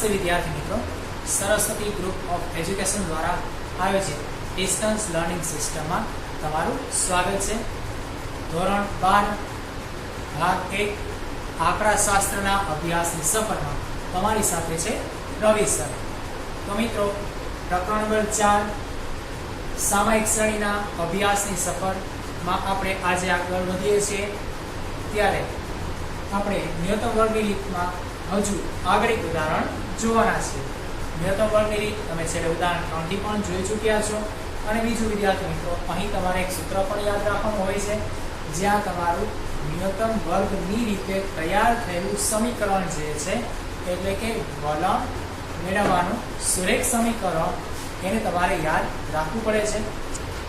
નમસ્તે વિદ્યાર્થી મિત્રો, સરસ્વતી ગ્રુપ ઓફ એજ્યુકેશન દ્વારા આયોજિત ડિસ્ટન્સ લર્નિંગ સિસ્ટમમાં તમારું સ્વાગત છે। ધોરણ 12 ભાગ 1 આંકડાશાસ્ત્રના અભ્યાસની સફરમાં તમારી સાથે છે રવિ સર। તો મિત્રો, પ્રકરણ નંબર 4 સામયિક શ્રેણીના અભ્યાસની સફરમાં આપણે આજે આગળ વધીએ છીએ। ત્યારે આપણે ન્યૂનતમ વર્ગની રીતમાં હજુ આગળ એક ઉદાહરણ જોવાના છે। ન્યૂનતમ વર્ગની રીત તમે છેલ્લે ઉદાહરણ 3 થી પણ જોઈ ચૂક્યા છો। અને બીજું વિદ્યાર્થી મિત્રો, અહીં તમારે એક સૂત્ર પણ યાદ રાખવાનું હોય છે, જ્યાં તમારું ન્યૂનતમ વર્ગની રીતે તૈયાર થયેલું સમીકરણ જે છે, એટલે કે વલણ મેળવવાનું સુરેખ સમીકરણ, એને તમારે યાદ રાખવું પડે છે।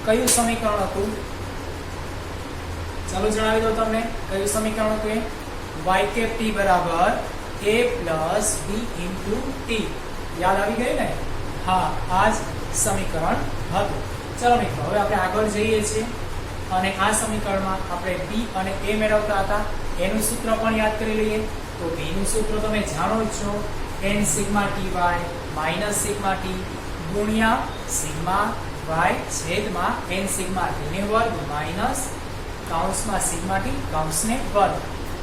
કયું સમીકરણ હતું? ચાલો જણાવી દો તમને કયું સમીકરણ હતું એ। y કેપ t બરાબર a plus b into t। યાદ આવી ગયું ને? હા, આ જ સમીકરણ હતું। ચલો મિત્રો, હવે આપણે આગળ જઈએ છીએ અને આ સમીકરણમાં આપણે b અને a મેળવતા હતા, એનું સૂત્ર પણ યાદ કરી લઈએ। તો b નું સૂત્ર તમે જાણો જ છો, n sigma ty minus sigma t ગુણ્યા સિગ્મા y છેદમાં n સિગ્મા t ને વર્ગ માઇનસ કૌંસમાં સિગ્મા t કૌંસને વર્ગ,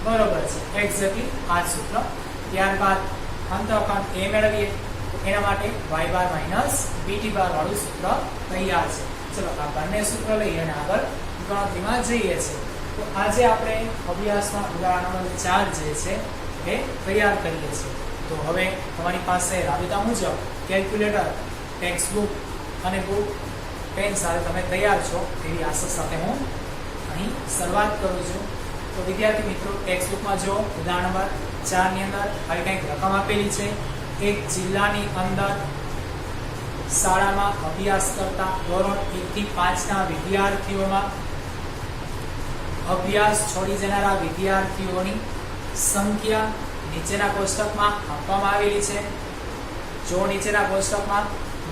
બરોબર છે? એક્ઝેક્ટલી આ જ સૂત્ર। ત્યારબાદ અંતઃખંડ a મેળવીએ તો એના માટે y બાર માઇનસ bt બાર વાળું સૂત્ર તૈયાર છે। ચલો આ બંને સૂત્ર લઈ અને આગળ ગણતરીમાં જઈએ છીએ। તો આજે આપણે અભ્યાસમાં ઉદાહરણ નંબર 4 જે છે એ તૈયાર કરીએ છીએ। તો હવે તમારી પાસે રાબેતા મુજબ કેલ્ક્યુલેટર, ટેક્સ્ટ બુક અને બુક પેન સાથે તમે તૈયાર છો તેવી આશા સાથે હું અહીં શરૂઆત કરું છું। તો વિદ્યાર્થી મિત્રો, ટેક્સ્ટ બુકમાં જો ઉદાહરણ નંબર 4 ની અંદર આવી કંઈક રકમ આપેલી છે। એક જિલ્લાની અંદર શાળામાં અભ્યાસ કરતા ધોરણ 1 થી 5 ના વિદ્યાર્થીઓમાં અભ્યાસ છોડી જનારા વિદ્યાર્થીઓની સંખ્યા નીચેના કોષ્ટકમાં આપવામાં આવેલી છે। જો નીચેના કોષ્ટકમાં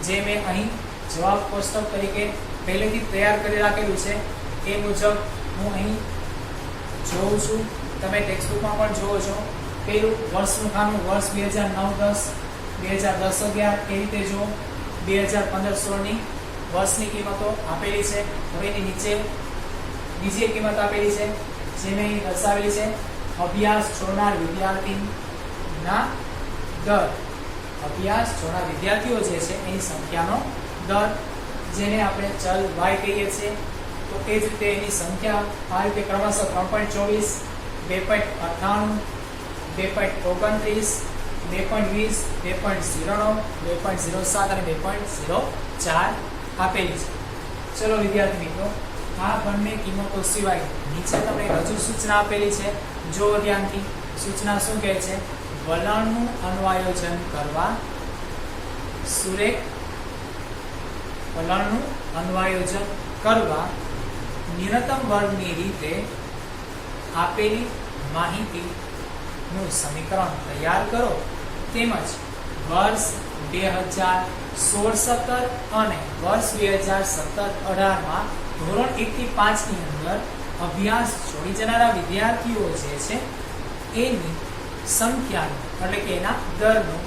જે મેં અહીં જવાબ કોષ્ટક તરીકે પહેલેથી તૈયાર કરી રાખેલું છે એ મુજબ હું અહીં જોઉં છું, તમે ટેક્સ્ટબુકમાં પણ જોવો છો। પેલું વર્ષનું ખાનું વર્ષ 2009-10, 2010-11 એ રીતે જો 2015-16ની વર્ષની કિંમતો આપેલી છે। હવે એની નીચે બીજી એક કિંમત આપેલી છે, જે મેં અહીં દર્શાવેલી છે, અભ્યાસ છોડનાર વિદ્યાર્થીના દર, અભ્યાસ છોડનાર વિદ્યાર્થીઓ જે છે એની સંખ્યાનો દર, જેને આપણે ચલ y કહીએ છીએ। તો એ જ રીતે એની સંખ્યા આ રીતે ક્રમશઃ 3.24, 2.98, 2.29, 2.20, 2.09, 2.07 અને 2.04 આપેલી છે। ચલો વિદ્યાર્થી મિત્રો, આ બંને કિંમતો સિવાય નીચે તમને હજુ સૂચના આપેલી છે, જો ધ્યાનથી। સૂચના શું કહે છે? વલણનું અન્વયોજન કરવા સુરેખ, વલણનું અન્વયોજન કરવા ન્યૂનતમ વર્ગની રીતે આપેલી માહિતીનું સમીકરણ તૈયાર કરો, તેમજ વર્ષ 2016-17 અને વર્ષ 2017-18માં ધોરણ 1 થી 5 ની અંદર અભ્યાસ છોડી જનારા વિદ્યાર્થીઓ જે છે એની સંખ્યાનું, એટલે કે એના દરનું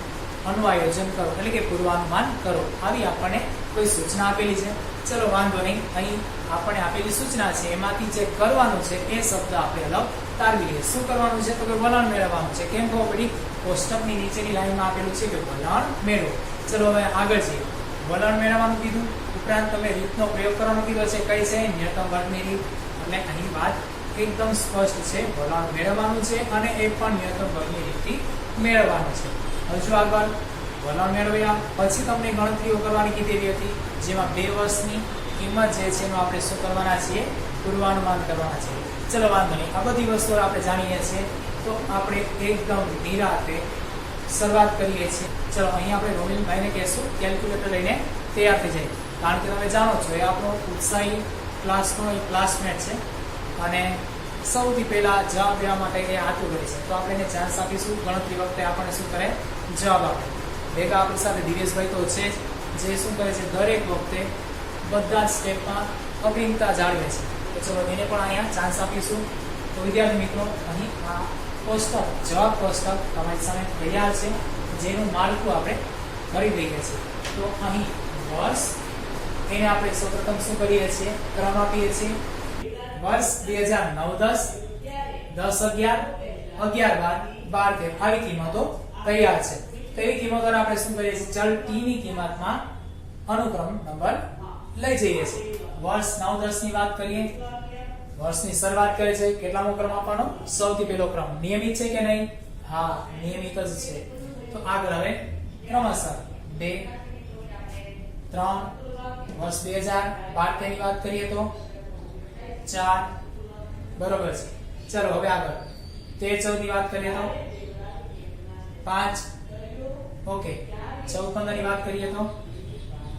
અન્વયોજન કરો, એટલે કે પૂર્વાનુમાન કરો। આવી આપણને કોઈ સૂચના આપેલી છે। ચલો વાંધો નહીં, અહીં આપણે આપેલી સૂચના છે એમાંથી જે કરવાનું છે એ શબ્દ આપણે અલગ તારવી લઈએ। શું કરવાનું છે? તો કે વલણ મેળવવાનું છે। કેમ કહો પડી? કોષ્ટકની નીચેની લાઈનમાં આપેલું છે કે વલણ મેળવો। ચલો હવે આગળ જઈએ। વલણ મેળવવાનું કીધું, ઉપરાંત તમે રીતનો પ્રયોગ કરવાનો કીધો છે। કઈ છે? ન્યૂનતમ વર્ગની રીત। એટલે અહીં વાત એકદમ સ્પષ્ટ છે, વલણ મેળવવાનું છે અને એ પણ ન્યૂનતમ વર્ગની રીતથી મેળવવાનું છે। હજુ આગળ વલણ મેળવ્યા પછી તમને ગણતરીઓ કરવાની કીધેલી હતી, જેમાં 2 વર્ષની કિંમત જે છે એનું આપણે શું કરવાના છીએ? પૂર્વાનુમાન કરવાના છીએ। ચલો વાંધો નહીં, આ બધી વસ્તુઓ આપણે જાણીએ છીએ, તો આપણે એકદમ નિરાતે શરૂઆત કરીએ છીએ। ચલો અહીં આપણે રોમિલભાઈને કહેશું કેલ્ક્યુલેટર લઈને તૈયાર થઈ જાય, કારણ કે તમે જાણો છો એ આપણો ઉત્સાહી ક્લાસનો એક ક્લાસમેટ છે અને સૌથી પહેલા જવાબ દેવા માટે એ આતુર રહે છે। તો આપણે એને ચાન્સ આપીશું, ગણતરી વખતે આપણને શું કરે? જવાબ આપે। ભેગા આપણી સાથે દિવેશભાઈ તો છે જ, જે શું કરે છે? દરેક વખતે બધા જ સ્ટેપમાં અગ્રિમતા જાળવે છે। તો ચલો એને પણ અહીંયા ચાન્સ આપીશું। તો વિદ્યાર્થી મિત્રો, અહીં આ કોષ્ટક, જવાબ કોષ્ટક તમારી સામે તૈયાર છે। જેનું માળખું આપણે કરી દઈએ છીએ. તો અહીં વર્ષ એને આપણે સૌપ્રથમ શું કરીએ છીએ, ક્રમ આપીએ છીએ. વર્ષ 2009-10, 10-11, 11-12, 12-13 આવી કિંમતો તૈયાર છે. તો એવી કિંમતોને આપણે શું કરીએ છીએ, ચલ t ની કિંમતમાં અનુક્રમ નંબર લઈ જઈએ છીએ. વર્ષ 9-10 ની વાત કરીએ. વર્ષની શરૂઆત કરે છે, કેટલામો ક્રમ આપવાનો, સૌથી પહેલો ક્રમ. નિયમિત છે કે નહીં? હા, નિયમિત જ છે. તો આગળ હવે ક્રમશઃ 2, 3, વર્ષ 2012 ની વાત કરીએ તો 4, બરોબર છે. ચલો હવે આગળ 13-14 ની વાત કરીએ તો 5, ઓકે. 14-15 ની વાત કરીએ તો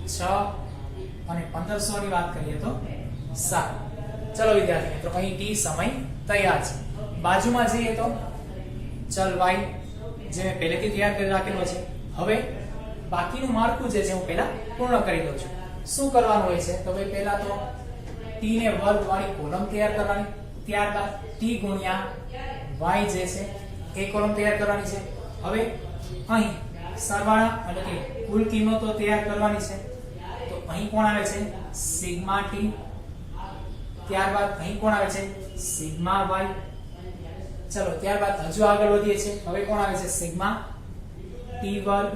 6 અને 15-16 ની વાત કરીએ તો 7. ચલો વિદ્યાર્થી મિત્રો, અહીં t સમય તૈયાર છે. બાજુમાં જઈએ તો ચલ y જે મેં પહેલેથી તૈયાર કરી રાખેલો છે. હવે બાકીનું માળખું જે છે હું પહેલા પૂર્ણ કરી દઉં છું. શું કરવાનું હોય છે, તો ભાઈ પહેલા તો t ને વર્ગ વાળી કોલમ તૈયાર કરવાની, ત્યારબાદ t ગુણ્યા y જે છે એ કોલમ તૈયાર કરવાની છે. હવે અહીં સરવાળા એટલે કે કુલ કિંમતો તૈયાર કરવાની છે. તો અહીં કોણ આવે છે, સિગ્મા t. ત્યારબાદ અહીં કોણ આવે છે, સિગ્મા y. ચલો ત્યારબાદ હજુ આગળ વધીએ છીએ. હવે કોણ આવે છે, સિગ્મા t વર્ગ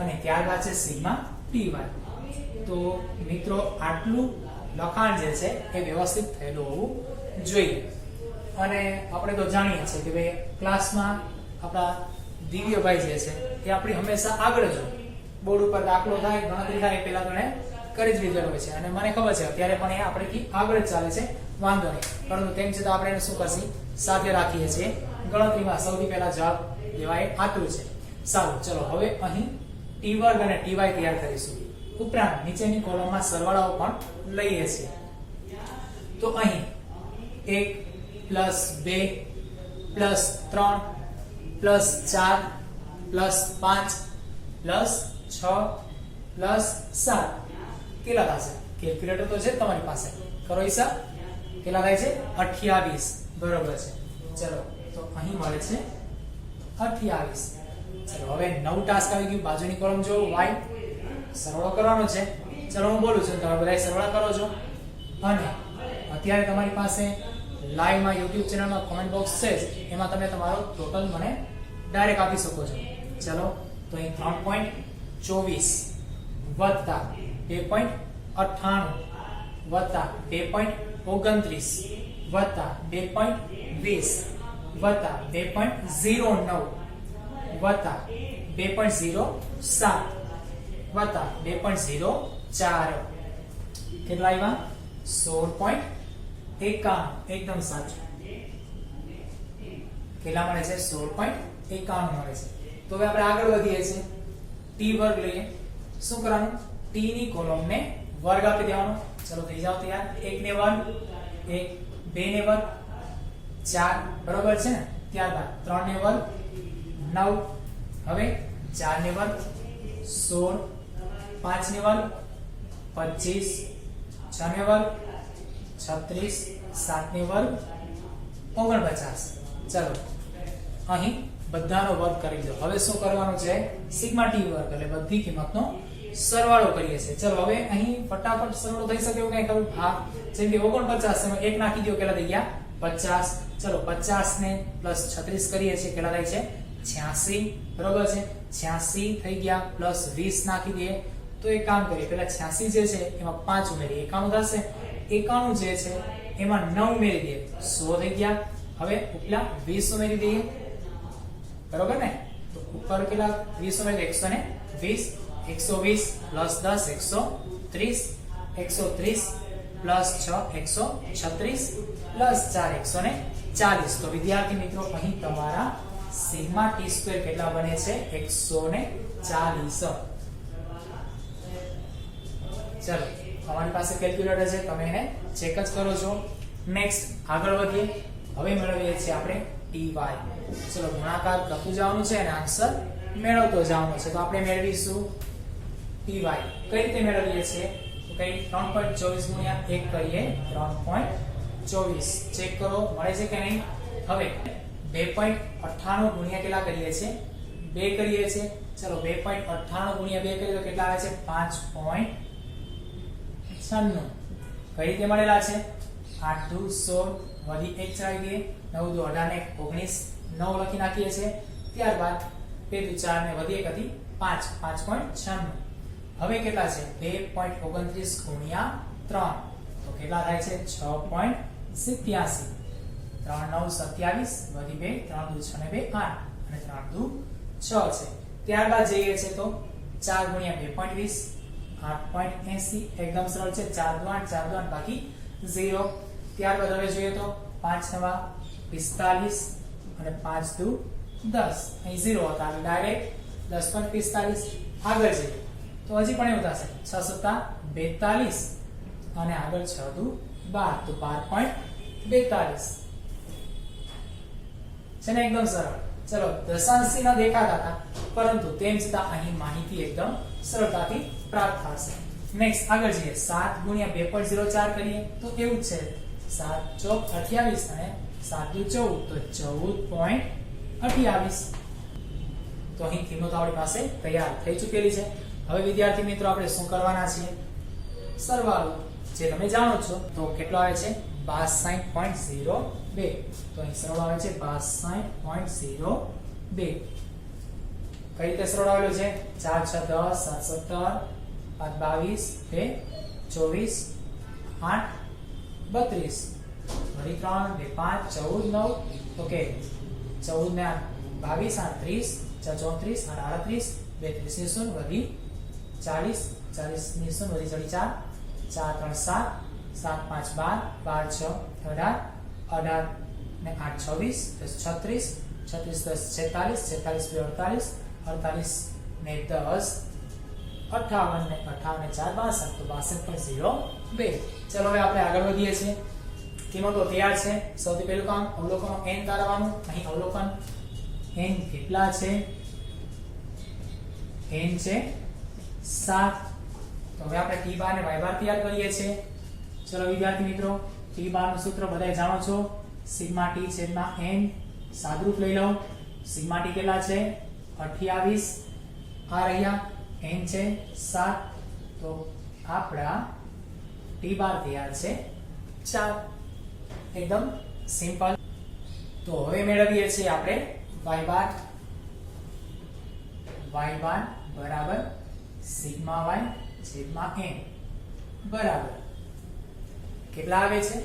અને ત્યારબાદ છે સિગ્મા ty. તો મિત્રો આટલું લખાણ જે છે એ વ્યવસ્થિત થયેલું હોવું જોઈએ. અને આપણે તો જાણીએ છીએ કે ભાઈ ક્લાસમાં આપણા દિવ્યભાઈ જે છે એ આપણી હંમેશા આગળ જ હોય. બોર્ડ ઉપર દાખલો થાય, ગણતરી થાય પહેલા તો એને કરી જ લીધેલો હોય છે અને મને ખબર છે અત્યારે પણ એ આપણેથી આગળ જ ચાલે છે, વાંધો નહીં. પરંતુ તેમ છતાં આપણે એને શું કરશી, સાથે રાખીએ છીએ. ગણતરીમાં સૌથી પહેલા જવાબ દેવા એ આતુર છે. સારું, ચલો હવે અહીં t વર્ગ અને ty તૈયાર કરીશું. ઉપરાંત નીચેની કોલમમાં સરવાળાઓ પણ લઈએ છીએ. તો અહીં 1 + 2 + 3 + 4 + 5 + 6 + 7 કેટલા થશે? કેલ્ક્યુલેટર તો છે તમારી પાસે, કરો હિસાબ. કેટલા થાય છે? 28. બરોબર છે. ચલો તો અહીં મળે છે 28. ચલો હવે નવું ટાસ્ક આવી ગયું. બાજુની કોલમ જો y સરવાળો કરવાનો છે. ચલો હું બોલું છું, તમે બધા સરવાળા કરો છો. અને અત્યારે તમારી પાસે લાઈવ માં YouTube ચેનલમાં કોમેન્ટ બોક્સ છે, એમાં તમે તમારો ટોટલ મને ડાયરેક્ટ આપી શકો છો. ચલો તો અહીં 3.24 વત્તા 2.98 વત્તા 2.29 વત્તા 2.20 વત્તા 2.09 વત્તા 2.07 વત્તા 2.04 કેટલા આવ્યા? 16.51. એકદમ સાચું. કેટલા મળે છે? 16.51 મળે છે. તો હવે આપણે આગળ વધીએ છીએ. t વર્ગ લઈએ. શું કરવાનું? t ની કોલમને વર્ગ આપી દેવાનો. ચલો થઈ જાવ તૈયાર. 1 ને વર્ગ 1, 2 ને વર્ગ 4, બરોબર છે ને? ત્યારબાદ 3 ને વર્ગ 9, હવે 4 ને વર્ગ 16, 5 ને વર્ગ 25, 6 ને વર્ગ 36, 7 ને વર્ગ 49. ચલો અહીં બધાનો વર્ગ કરી દો. હવે શું કરવાનું છે? સિગ્મા t વર્ગ એટલે બધી કિંમતનો સરવાળો કરીએ છીએ. ચલો હવે અહીં ફટાફટ સરવાળો થઈ શકે એવું કઈ કરું? હા, જેમ કે 49 એમાં 1 નાખી દો, કેટલા થઈ ગયા? 50. ચલો 50 ને +36 કરીએ છીએ, કેટલા થાય છે? 86. બરોબર છે? 86 થઈ ગયા. +20 નાખી દઈએ તો એક કામ કરીએ, પેલા 86 જે છે એમાં 5 ઉમેરીએ, 91 થશે. 91 જે છે એમાં 9 ઉમેરી દઈએ, 100 થઈ ગયા. હવે ઉપલા 20 ઉમેરી દઈએ, બરોબર ને? તો ઉપર કેટલા 20 ઉમેરી 120, 120 + 10 130, 130 + 6 136 + 4 140. તો વિદ્યાર્થી મિત્રો અહીં તમારા સિગ્મા t² કેટલા બને છે? 140. ચલો તમારી પાસે કેલ્ક્યુલેટર છે, તમે એને ચેક જ કરો છો. નેક્સ્ટ આગળ વધીએ. હવે મેળવીએ છીએ આપણે ty. ચલો ગુણાકાર કરતું જવાનું છે અને આન્સર મેળવતો જવાનું છે. તો આપણે મેળવીશું ty. કઈ રીતે મેળવીએ છીએ? તો કઈ 3.24 ગુણ્યા 1 કરીએ, 3.24 ચેક કરો મળે છે કે નહીં. હવે 2.98 ગુણ્યા કેટલા કરીએ છીએ? 2 કરીએ છીએ. ચલો 2.98 ગુણ્યા 2 કરીએ તો કેટલા આવે છે 5.96. કઈ રીતે મળેલા છે 8 દુ 16 વધી 1 ચડાવી દઈએ 9 દુ 18 ને 19 9 લખી નાખીએ છીએ. ત્યારબાદ 2 દુ 4 ને વધી 1 હતી 5 5.96. હવે કેટલા છે 2.29 ગુણ્યા 3 તો કેટલા થાય છે 6.87. 3 9 27 વધી 2 3 દુ 6 ને 2 8 અને 3 દુ 6 છે. ત્યારબાદ જઈએ છે તો 4 ગુણ્યા 2.20 8.80 એકદમ સરળ છે 4 દુ 8 4 દુ 8 બાકી 0. ત્યારબાદ હવે જોઈએ તો 5 નવા 45 અને 5 દુ 10 અહીં 0 હતા એટલે ડાયરેક્ટ 10.45. આગળ જઈએ તો હજી પણ એવું થશે 6 સત્તા 42 અને આગળ 6 દુ 12 તો 12.42 છે ને એકદમ સરળ. ચલો દશાંશી ન દેખાતા હતા પરંતુ તેમ છતાં અહીં માહિતી એકદમ સરળતાથી પ્રાપ્ત થશે. નેક્સ્ટ આગળ જઈએ 7 ગુણ્યા 2.04 કરીએ તો એવું જ છે 7 ચોક 28 અને 7 દુ 14 તો 14.28. તો અહીં કિંમતો આપણી પાસે તૈયાર થઈ ચૂકેલી છે. હવે વિદ્યાર્થી મિત્રો આપણે શું કરવાના છીએ સરવાળો જે તમે જાણો છો તો કેટલો આવે છે 62.02. તો અહીં સરવાળો આવે છે 62.02. કઈ રીતે સરવાળો આવેલો છે 4 6 10 7 17 5 22 2 24 8 32 વળી 3 2 5 14 9 ઓકે 14 ને 22 8 30 34 8 38 2 30 ની શૂન્ય વધી 40 40 ની શૂન્ય વધી ચડી 4 4 3 7 7 5 12 12 6 18 18 ને 8 26 36 36 10 46 46 2 48 48 ને 10 58 ને 58 ને 4 62 તો 62.02. ચલો હવે આપણે આગળ વધીએ છીએ. કિંમતો તૈયાર છે. સૌથી પહેલું કામ અવલોકનો n તારવવાનું. અહીં અવલોકન n કેટલા છે n છે 7. તો હવે આપણે t બાર ને y બાર તૈયાર કરીએ છીએ. ચલો વિદ્યાર્થી મિત્રો t બાર નું સૂત્ર બધાય જાણો છો સિગ્મા t છેદમાં n. સાદરૂપ લઈ લો સિગ્મા t કેટલા છે 28 આ રહ્યા n છે 7 તો આપણા t બાર તૈયાર છે 4. એકદમ સિમ્પલ. તો હવે મેળવીએ છીએ આપણે y બાર બરાબર સિગ્મા y છેદમાં n બરાબર કેટલા આવે છે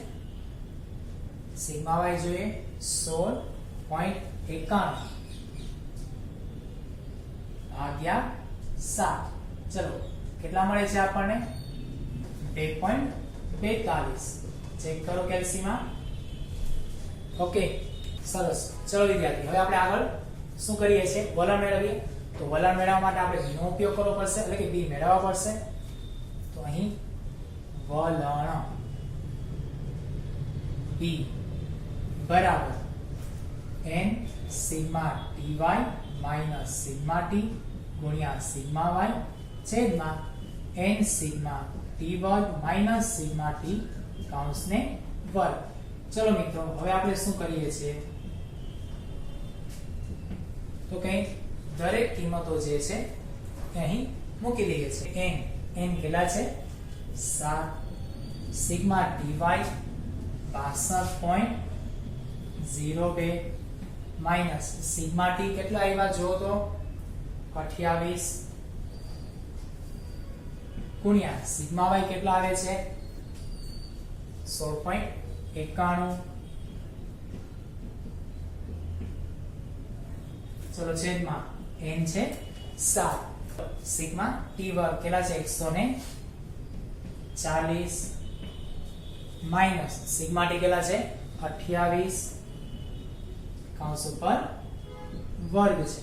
સિગ્મા y જોઈએ 16.91 ભાગ્યા 7. ચલો કેટલા મળે છે આપણને 2.42. ચેક કરો કેલ્સીમાં. ઓકે સરસ. ચલો વિદ્યાર્થી હવે આપણે આગળ શું કરીએ છીએ વલણ મેળવીએ. તો વલણ મેળવવા માટે આપણે b નો ઉપયોગ કરવો પડશે એટલે કે b મેળવવા પડશે. તો અહીં વલણ b બરાબર n sigma ty minus sigma t ગુણ્યા સિગ્મા y છેદમાં n સિગ્મા t વર્ગ માઈનસ સિગ્મા t કૌંસને વર્ગ. ચલો મિત્રો હવે આપણે શું કરીએ છીએ તો કઈ દરેક કિંમતો જે છે એ અહીં મૂકી દઈએ છીએ. n કેટલા છે 7 sigma ty 62.02 minus sigma t કેટલા આવ્યા જો તો 28 ગુણ્યા સિગ્મા y કેટલા આવે છે 16.91. ચલો છેદમાં n છે 7 સિગ્મા t વર્ગ કેટલા છે 140 માઈનસ સિગ્મા t કેટલા છે 28 કૌંસ ઉપર વર્ગ છે.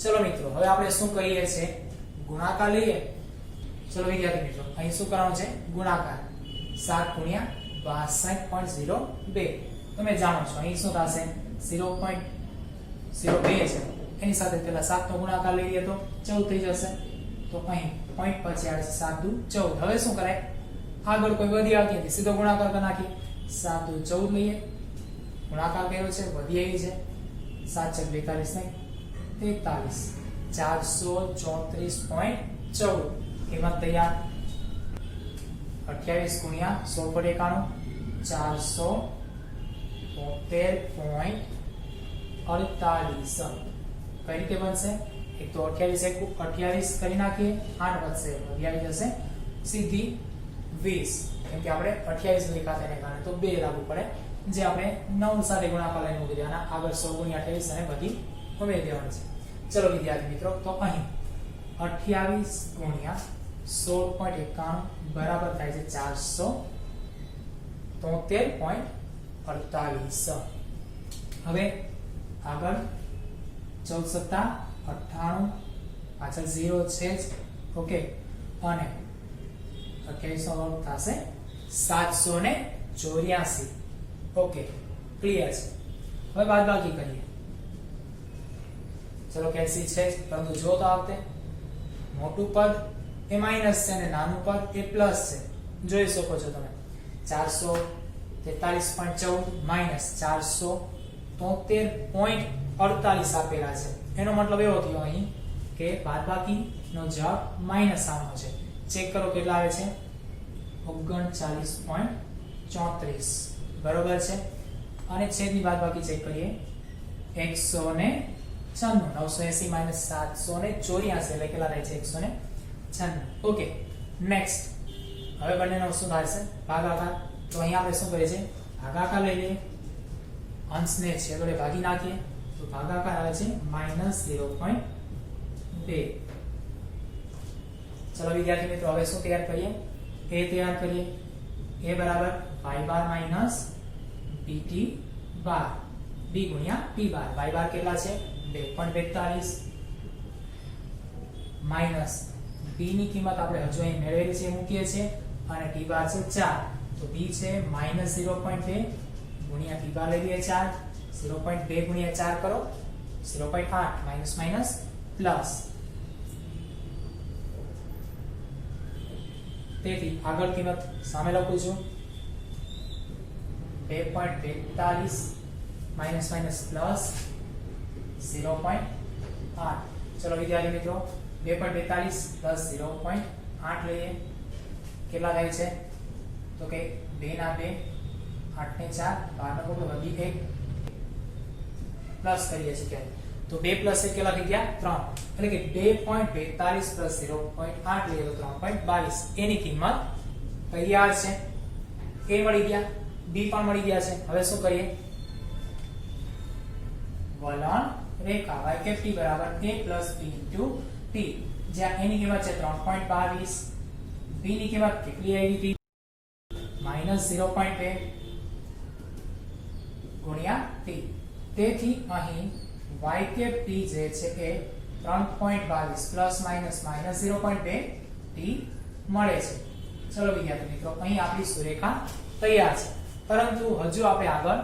ચલો મિત્રો હવે આપણે શું કરીએ છીએ ગુણાકાર લઈએ. ચલો વિદ્યાર્થી મિત્રો અહીં શું કરવાનું છે ગુણાકાર 7 ગુણ્યા 62.02 તમે જાણો છો અહીં શું થશે 0.02 છે એની સાથે પેલા 7 નો ગુણાકાર લઈ લઈએ તો 14 થઈ જશે. તો અહીં પોઈન્ટ પછી આવે છે 7 દુ 14. હવે શું કરાય આગળ કોઈ વધી આવતી નથી સીધો ગુણાકાર કરી નાખી 7 દુ 14 લઈએ ગુણાકાર કર્યો છે વધી આવી છે 7 42 નહીં 43 434.14 કિંમત તૈયાર 28 ગુણ્યા 16 473.48 કઈ રીતે બનશે? એક તો 28 એક 28 કરી નાખીએ 8 વધશે એટલે આવી જશે સીધી 20 કેમ કે આપણે 28 લખ્યા તેને કારણે તો 2 લાગુ પડે જે આપણે 9 સાથે ગુણાકાર લઈને મૂકી દેવાના આગળ 100 ગુણ્યા 28 અને બધી ઉમેરી દેવાની છે. ચલો વિદ્યાર્થી મિત્રો તો અહીં 28 ગુણ્યા 16.91 બરાબર થાય છે 473.48. હવે આગળ 14 સત્તા 98 પાછળ 0 છે જ ઓકે અને 28 નો વર્ગ થશે 784 ઓકે ક્લિયર છે. હવે બાદબાકી કરીએ. ચલો કેલ્સી છે પરંતુ જો તો આવતે મોટું પદ એ માઈનસ છે અને નાનું પદ એ પ્લસ છે જોઈ શકો છો તમે 443.14 માઈનસ 473.48 આપેલા છે એનો મતલબ એવો થયો અહીં કે બાદબાકી નો જવાબ માઈનસ આવવાનો છે. ચેક કરો કેટલા આવે છે 39.34 બરોબર છે અને છેદની બાદબાકી ચેક કરીએ 196 980 માઈનસ 784 એટલે કેટલા થાય છે 196 ઓકે. નેક્સ્ટ હવે બંનેનો શું થશે ભાગાકાર. તો અહીંયા આપણે શું કરીએ છીએ ભાગાકાર લઈ લઈએ અંશને છેદોડે ભાગી નાખીએ તો ભાગાકાર આવે છે -0.2. ચલો વિદ્યાર્થી મિત્રો હવે શું તૈયાર કરીએ a તૈયાર કરીએ. a બરાબર y બાર માઈનસ bt બાર b ગુણ્યા p બાર. y બાર કેટલા છે 2.42 માઈનસ b ની કિંમત આપણે હજુ અહીં મેળવેલી છે મૂકીએ છીએ અને t બાર છે 4 તો b છે -0.2 ગુણ્યા t બાર લઈ લઈએ 4 0.2 ગુણ્યા 4 કરો 0.8 માઈનસ માઈનસ પ્લસ. તેથી આગળ કિંમત સામે લખું છું 2.42 માઈનસ માઈનસ પ્લસ 0.8. ચલો વિદ્યાર્થી મિત્રો 2.42 પ્લસ 0.8 લઈએ કેટલા થાય છે તો કે 2 ના 2 8 ને 4 12 નો વધી 1 પ્લસ કરીએ છીએ તો 2 પ્લસ 1 કેટલા થઈ ગયા 3 એટલે કે 2.42 પ્લસ 0.8 લઈએ તો 3.22 એની કિંમત તૈયાર છે. a મળી ગયા b પણ મળી ગયા છે. હવે શું કરીએ વલણ રેખા y કેપ t બરાબર a plus b into t જ્યાં a ની કિંમત છે 3.22 b ની કિંમત કેટલી આવી હતી -0.2 ગુણ્યા t. તેથી અહીં y કેપ t જે છે એ 3.22 પ્લસ માઈનસ -0.2 t મળે છે. ચલો વિદ્યાર્થી મિત્રો અહીં આપણી સુરેખા તૈયાર છે પરંતુ હજુ આપણે આગળ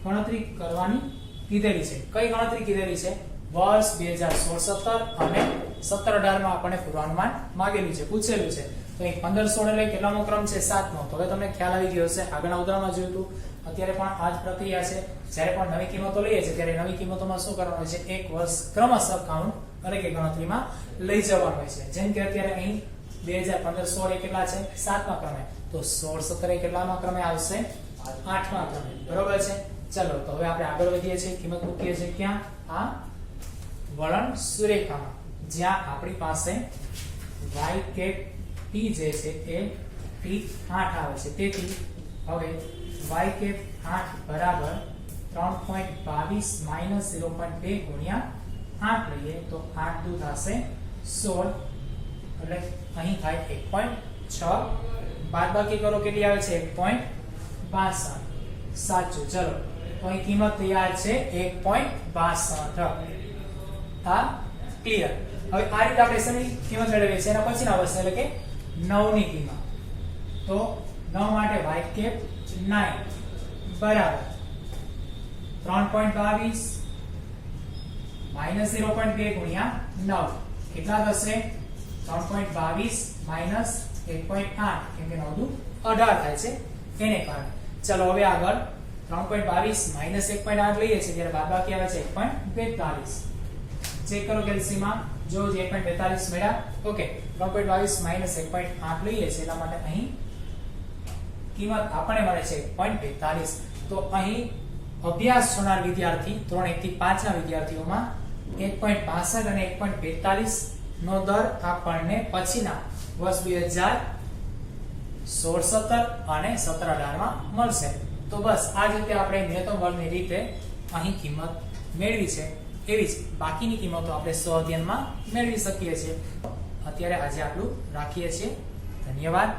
ગણતરી કરવાની કીધેલી છે. કઈ ગણતરી કીધેલી છે વર્ષ 2016-17 અને 17-18 માં આપણને પૂર્વાનુમાન માંગેલું છે પૂછેલું છે. તો અહીં 15-16 એટલે કેટલામો ક્રમ છે 7મો. તો હવે તમને ખ્યાલ આવી ગયો હશે આગળના ઉદાહરણમાં જોયું હતું અત્યારે પણ આ જ પ્રક્રિયા છે. જ્યારે પણ નવી કિંમતો લઈએ છીએ ત્યારે નવી કિંમતોમાં શું કરવાનું હોય છે એક વર્ષ ક્રમશઃ કાઉન્ટ એટલે કે ગણતરીમાં લઈ જવાનું હોય છે. જેમ કે અત્યારે અહીં 2015-16 એ કેટલા છે 7મા ક્રમે તો 16-17 એ કેટલામા ક્રમે આવશે 8મા ક્રમે બરોબર છે. ચલો તો હવે આપણે આગળ વધીએ છીએ કિંમત મૂકીએ છીએ ક્યાં આ વલણ સુરેખામાં જ્યાં આપણી પાસે y કેપ t જે છે એ t 8 આવે છે. તેથી હવે y કેપ 8 બરાબર 3.22 માઈનસ 0.2 ગુણ્યા 8 લઈએ તો 8 દુ થશે 16 એટલે અહીં થાય 1.6 બાદબાકી કરો કેટલી આવે છે 1.62 સાચું. ચલો તો અહીં કિંમત તૈયાર છે 1.62. આ ક્લિયર. હવે આ રીતે આપણે શેની કિંમત મેળવીએ છીએ એના પછીના વર્ષ એટલે કે 9 ની કિંમત. તો 9 માટે y કેપ 9 બરાબર 3.22 માઈનસ 0.2 ગુણ્યા 9 કેટલા થશે 3.22 માઈનસ 1.8 કેમ કે 9 દુ 18 થાય છે એને કારણે. ચલો હવે આગળ 3.22 માઈનસ 1.8 લઈએ છીએ ત્યારે બાદબાકી આવે છે 1.42. ચેક કરો કેલ્સીમાં જો 1.42 મળ્યા. ઓકે 3.22 માઈનસ 1.8 લઈએ છે એટલા માટે અહીં કિંમત આપણને મળે છે 1.42. તો અહીં અભ્યાસ જોનાર વિદ્યાર્થી ધોરણ 1 થી 5 ના વિદ્યાર્થીઓમાં 1.62 અને 1.42 નો દર આપણને પછીના વર્ષ 2016-17 અને 17-18 માં મળશે. તો બસ આ જ રીતે આપણે ન્યૂનતમ વર્ગની રીતે અહીં કિંમત મેળવી છે. એવી જ બાકીની કિંમતો આપણે સ્વઅધ્યયનમાં મેળવી શકીએ છીએ. અત્યારે આજે આટલું રાખીએ છીએ. ધન્યવાદ.